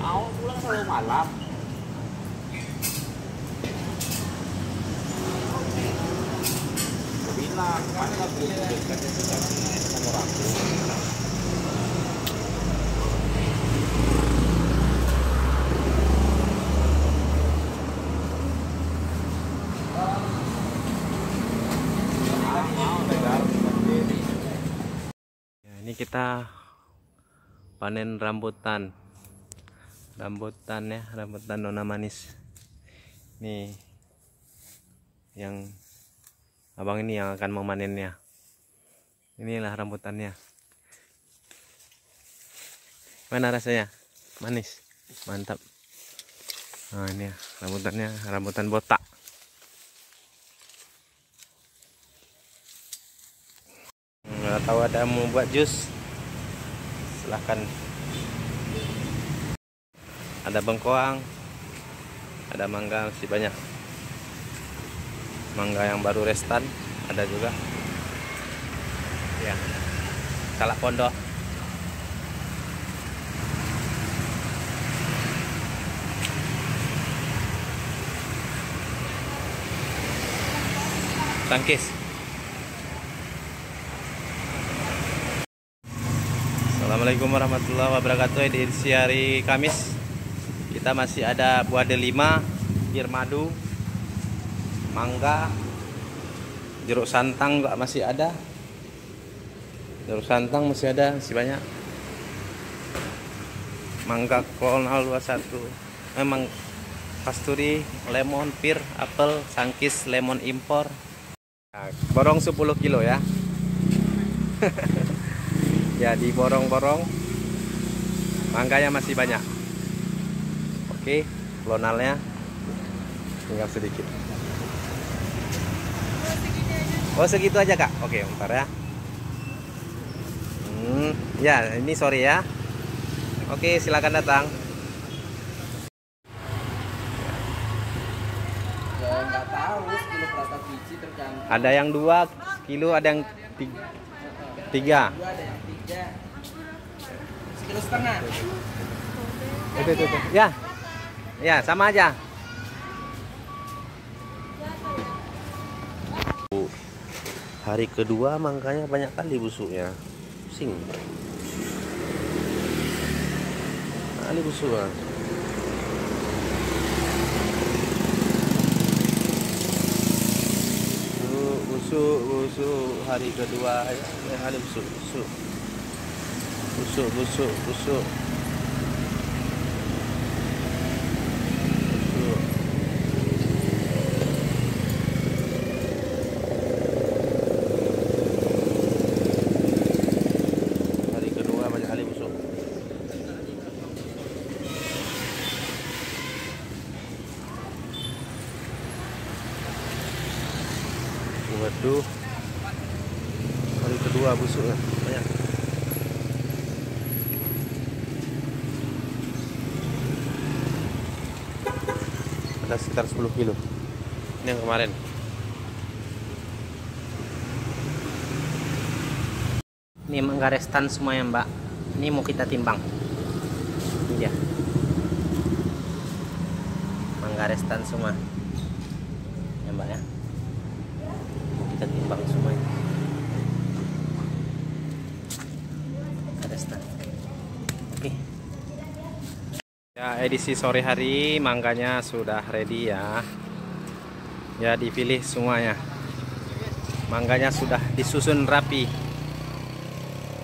Awal pulang selalu malam. Bilang masa belum dekatnya sama orang. Ini kita panen rambutan ya, rambutan nona manis. Nih yang abang ini yang akan memanennya. Inilah rambutannya. Mana rasanya? Manis, mantap. Nah ini ya, rambutannya, rambutan botak. Nggak tahu ada mau buat jus, silahkan. Ada bengkoang, ada mangga masih banyak. Mangga yang baru restan ada juga. Ya, salak pondok. Tangkis. Assalamualaikum warahmatullahi wabarakatuh. Di edisi hari Kamis kita masih ada buah delima, bir madu, mangga, jeruk santang juga masih ada. Jeruk santang masih ada, masih banyak. Mangga kolonel 21, memang pasturi, lemon, pir, apel, sangkis, lemon impor. Nah, borong 10 kilo ya. Ya, di borong-borong mangganya masih banyak. Oke, klonalnya tinggal sedikit. Oh segitu aja kak. Oke, bentar ya. Ya ini sorry ya. Oke, silakan datang. Nggak tahu 10 berapa biji tergantung. Ada yang 2 kilo, ada yang 3. Ada yang 3. 1,5 kilo. Itu. Ya sama aja. Hari kedua mangkanya banyak kali busuknya. Pusing. Kali busuk. Busuk hari kedua ya, kali busuk. Busuk. Waduh, hari kedua busuknya banyak. Ada sekitar 10 kilo. Ini yang kemarin. Ini mangga restan semua ya mbak. Ini mau kita timbang. Ini dia. Mangga restan semua. Ya mbak ya. Kita timbang semuanya. Restan. Oke. Ya, edisi sore hari mangganya sudah ready ya. Ya, dipilih semuanya. Mangganya sudah disusun rapi.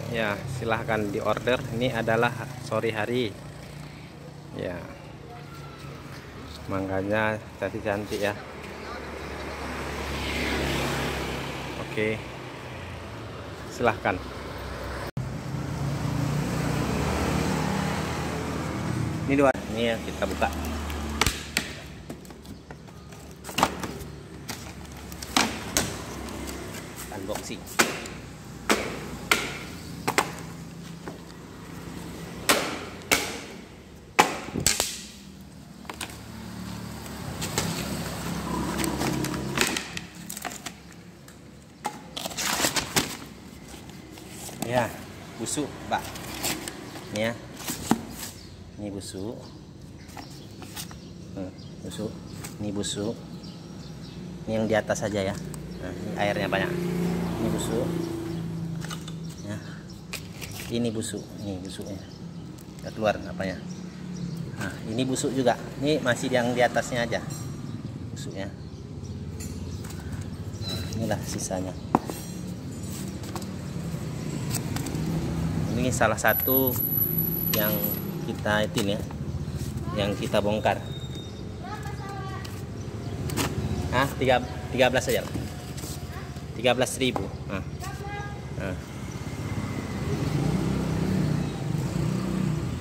Ya, silahkan diorder. Ini adalah sore hari. Ya. Mangganya cantik-cantik ya. Oke, silahkan. Ini 2, ini ya kita buka. Unboxing. Ya, busuk. busuk, Mbak. Ini ya. Ini busuk. Busuk. Ini busuk. Ini yang di atas saja ya. Nah, ini airnya banyak. Ini busuk. Ya. Ini busuk. Ini busuknya. Udah keluar apanya. Nah, ini busuk juga. Ini masih yang di atasnya aja. Busuknya. Nah, inilah sisanya. Ini salah satu yang kita itu ya, yang kita bongkar. 13 saja. 13.000. Nah.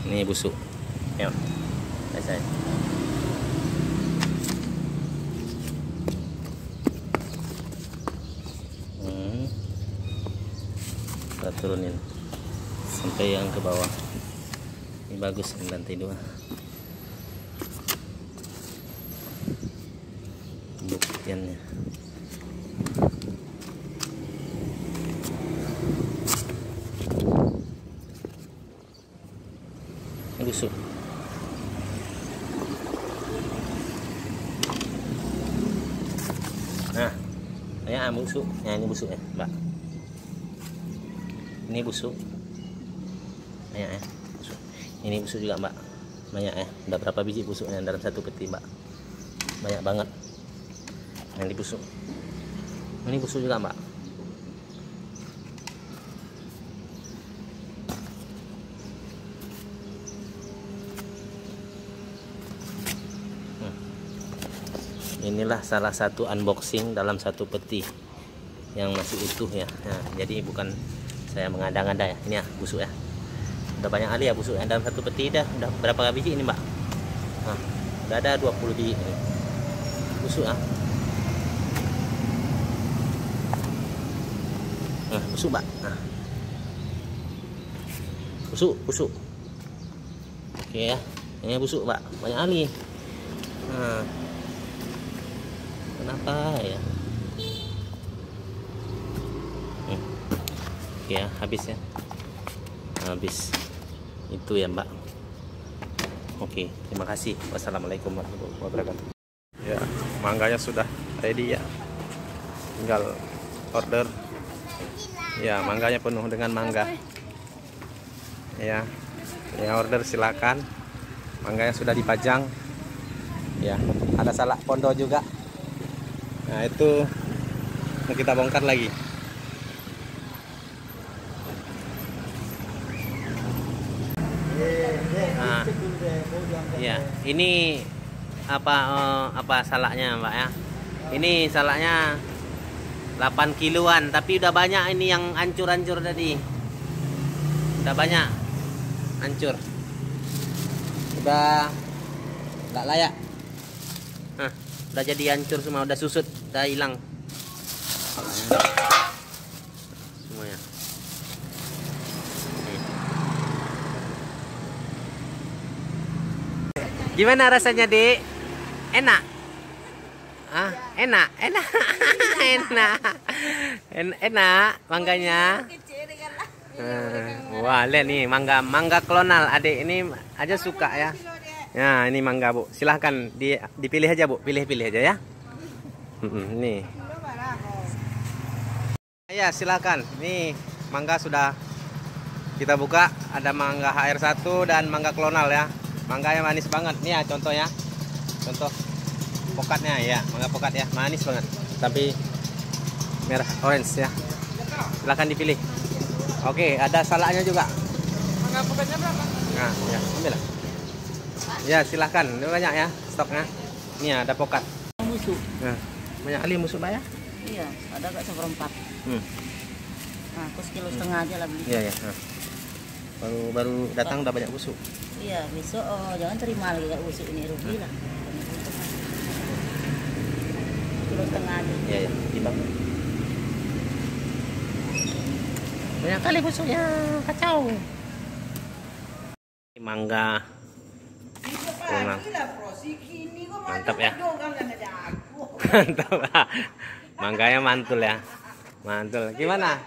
Ini busuk. Ya. Saya. Kita turunin sampai yang ke bawah. Ini bagus ini lantai 2. Buktiannya. Ini busuk. Nah, ya busuk. Nah, ini busuk ya, Mbak. Ini busuk. Banyak ya. Busuk. Ini busuk juga, Mbak. Banyak ya. Udah berapa biji busuknya dalam satu peti, Mbak? Banyak banget. Nah, ini busuk. Ini busuk juga, Mbak. Inilah salah satu unboxing dalam satu peti yang masih utuh ya. Nah, jadi bukan saya mengada-ngada ya. Ini ya busuk ya. Udah banyak kali ya busuk ya dalam satu peti. Udah berapa biji ini, Mbak? Nah, udah ada 20 biji ini. Busuk ya. Nah, busuk, Mbak. Nah. Busuk. Oke ya. Ini busuk, Mbak. Banyak kali. Nah. Kenapa ya? Oke ya, habis ya. Habis. Itu ya, Mbak. Oke, terima kasih. Wassalamualaikum warahmatullahi wabarakatuh. Ya, mangganya sudah ready ya. Tinggal order. Ya, mangganya penuh dengan mangga. Ya. Ya, order silakan. Mangganya sudah dipajang. Ya, ada salak pondok juga. Nah, itu mau kita bongkar lagi. Nah, ya, ini apa salaknya, Mbak ya? Ini salaknya 8 kiloan, tapi udah banyak ini yang hancur-hancur tadi. Udah banyak hancur. Udah nggak layak. Nah, udah jadi hancur semua, udah susut, udah hilang semuanya. Gimana rasanya, Dik? Enak? Enak. Enak mangganya. Wah, lihat nih mangga klonal. Adik ini aja suka ya. Ya, ini mangga, Bu. Silahkan dipilih aja, Bu. Pilih-pilih aja ya. Nih. Ya, silahkan. Nih, mangga sudah kita buka. Ada mangga HR1 dan mangga klonal ya. Mangganya manis banget. Nih ya, contohnya. Contoh pokatnya ya, mangga pokat ya. Manis banget. Tapi merah orange ya. Silahkan dipilih. Oke, ada salaknya juga. Mangga pokatnya berapa? Nah, ya, ambil lah. Ya, silahkan. Ini banyak ya stoknya. Ini ya, ada pokat. Busuk. Nah, banyak kali busuk, Pak ya? Iya, ada gak seperempat. Nah, aku 1,5 kilo aja lah beli. Iya, ya. Nah. Baru datang udah banyak busuk. Iya, besok jangan terima lagi gak busuk ini, rugi lah. 1,5 kilo aja. Iya, ya. Timbang. Banyak kali busuknya, kacau. Mangga. Mantap ya. Mantap. Mangganya mantul ya. Mantul. Gimana?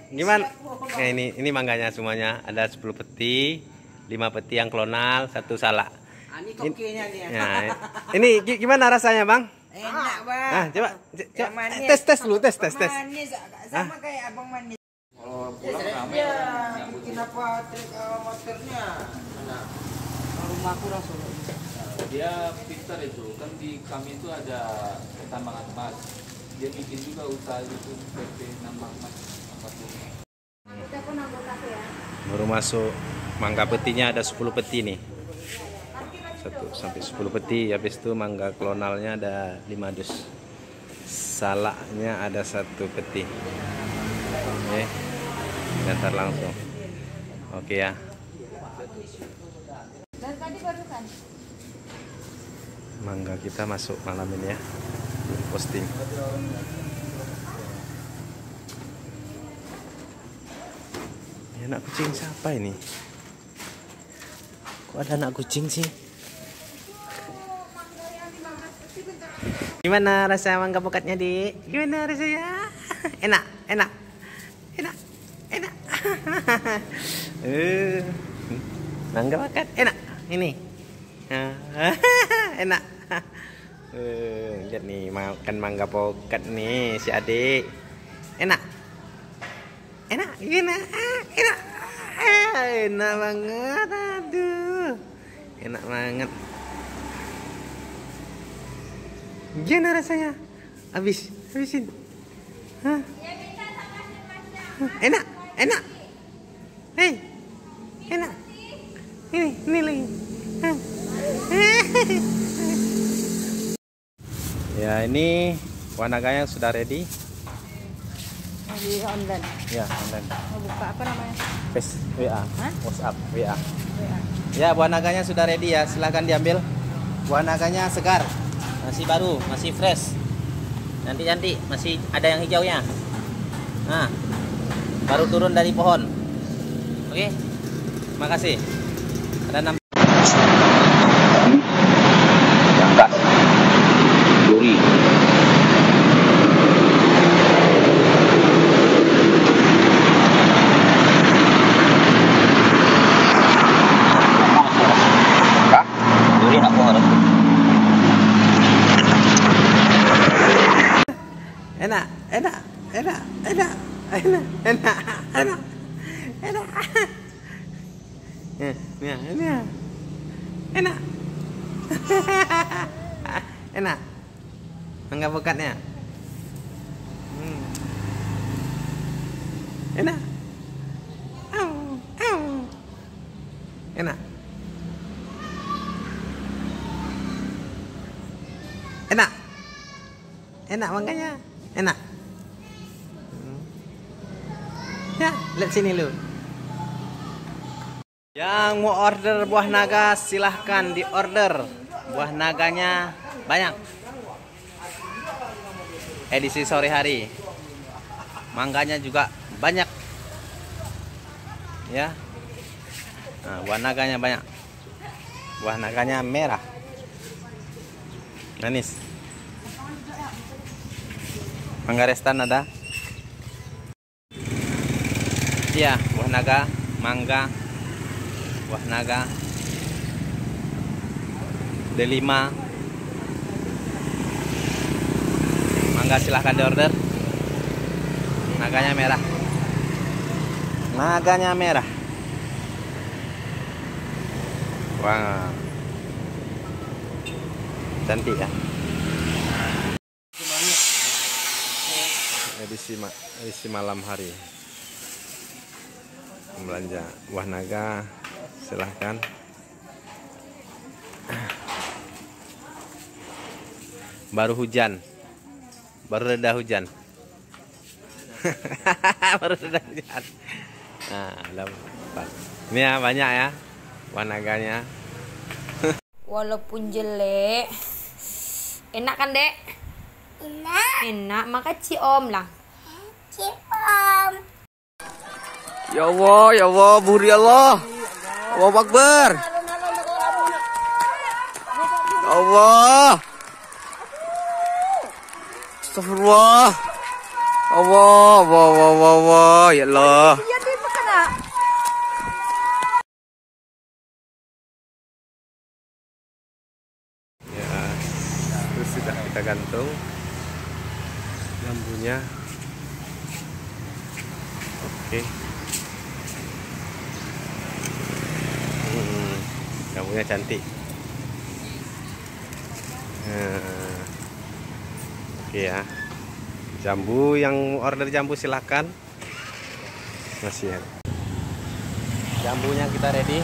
Gimana? Nah, ini mangganya semuanya ada 10 peti, 5 peti yang klonal, 1 salak. Ini kokinya nih ya. Nah, ini gimana rasanya, Bang? Enak, Bang. Ah, coba Manis. tes dulu, tes. Manis, sama kayak abang manis. Kalau pulang rame Ya, nyambut. bikin apa trik motornya? Nah, rumahku langsung. Dia pintar itu kan di kami itu ada tambangan emas, dia bikin juga usaha itu PT nambang emas tempat ini. Baru masuk mangga petinya ada 10 peti nih. 1 sampai 10 peti, habis itu mangga klonalnya ada 5 dus. Salaknya ada 1 peti. Oke. Ntar langsung. Oke ya. Dan tadi baru kan? Mangga kita masuk malam ini ya. Posting. Ini anak kucing siapa ini? Kok ada anak kucing sih? Gimana rasa mangga pokoknya, Dik? Gimana rasanya? Enak, enak. Enak. Enak. Mangga pokat enak. Ini. Enak. Lihat nih makan mangga pokat nih si adik. Enak. Enak, gimana? Enak. Enak banget, aduh. Enak banget. Gimana rasanya? Habisin. Hah? Enak, enak. Hei, enak. Ini lagi. Hah? Ya, ini wanaganya sudah ready. Di online. Ya, online. Mau buka apa namanya? Face WA, Hah? WhatsApp, WA. WA. Ya, buah naganya sudah ready ya. Silahkan diambil. Buah naganya segar, masih baru, masih fresh. Nanti masih ada yang hijaunya. Nah, baru turun dari pohon. Oke, makasih. Ada 6. Angkat, duri. Duri nak buang. Enak. Enak. Enak. Mangga pokatnya. Enak. Enak. Enak mangganya. Enak. Ya, lihat sini lu. Yang mau order buah naga silahkan di order. Buah naganya banyak. Edisi sore hari. Mangganya juga banyak. Ya. Nah, buah naganya banyak. Buah naganya merah. Manis. Mangga restan ada. Iya, buah naga, mangga, buah naga, D5, mangga silahkan di order. Naganya merah, wah, cantik ya. Edisi malam hari. Belanja buah naga silahkan. Baru reda hujan. Baru reda hujan. Nah, ini ya banyak ya buah naganya. Walaupun jelek, enak kan, Dek? Enak, maka cium lah. Ya Allah, buri Allah. Allahu Akbar. Ya Allah. Astagfirullah. Allah, Allah, ya Allah. Iya tuh kena. Ya, itu sudah kita gantung jambunya. Oke. Jambunya cantik. Oke ya. Jambu yang order jambu silakan. Masih ya. Jambunya kita ready.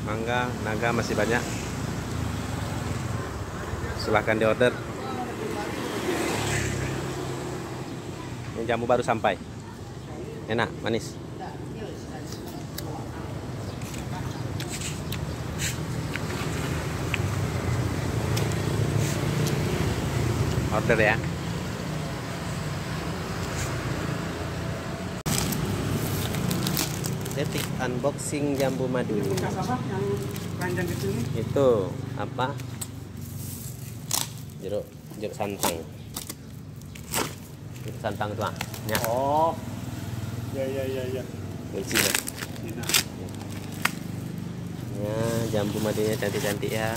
Mangga, naga masih banyak. Silahkan di order. Ini jambu baru sampai. Enak, manis. Order ya. Detik unboxing jambu madu. Itu apa? Jeruk santang. Jeruk santang itu ah. Ya. Oh. Ya. Lucu ya. Ya, jambu madunya cantik-cantik ya.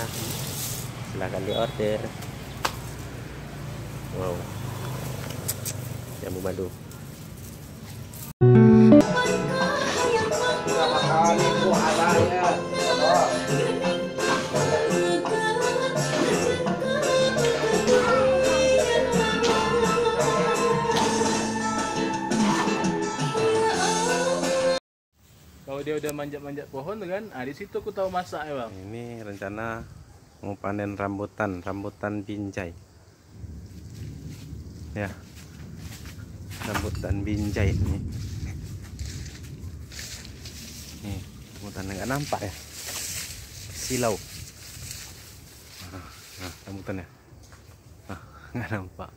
Silahkan di order. Wow. Jambu madu. Berapa kali bu adanya? Kalau dia udah manjat-manjat pohon tuh kan, di situ aku tahu masak ya bang. Ini rencana mau panen rambutan binjai. Ya, rambutan binjai ini. Nih, rambutan nggak nampak ya, silau. Nah, rambutannya, nggak nampak.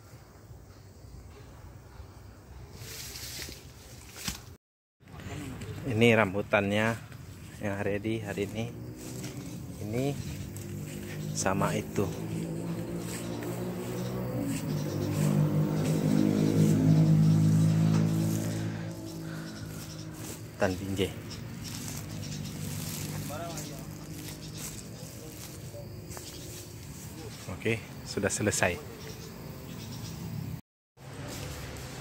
Ini rambutannya yang ready hari ini. Ini sama itu. Rambutan binjai. Oke, sudah selesai.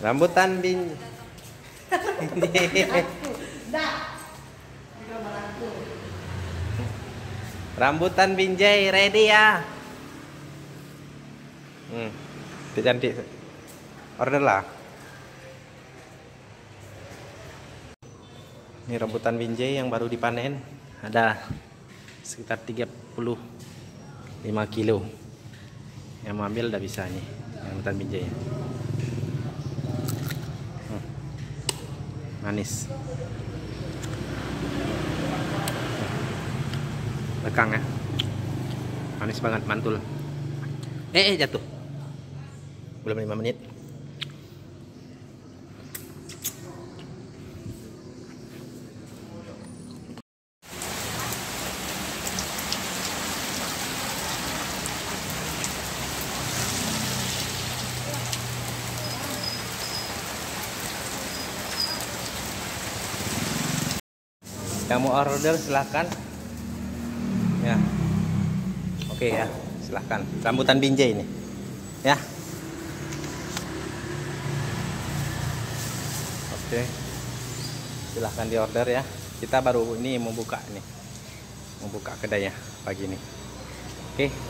Rambutan binjai. Rambutan binjai ready ya. Cantik. Order lah. Ini rambutan binjai yang baru dipanen. Ada sekitar 35 kilo. Yang mau ambil udah bisa nih rambutan binjai. Manis. Lekang ya. Manis banget, mantul. Jatuh. Belum 5 menit. Yang mau order silahkan ya. Oke ya, silahkan. Rambutan binjai ini ya. Oke, silahkan di order ya. Kita baru ini mau buka kedainya pagi ini. Oke.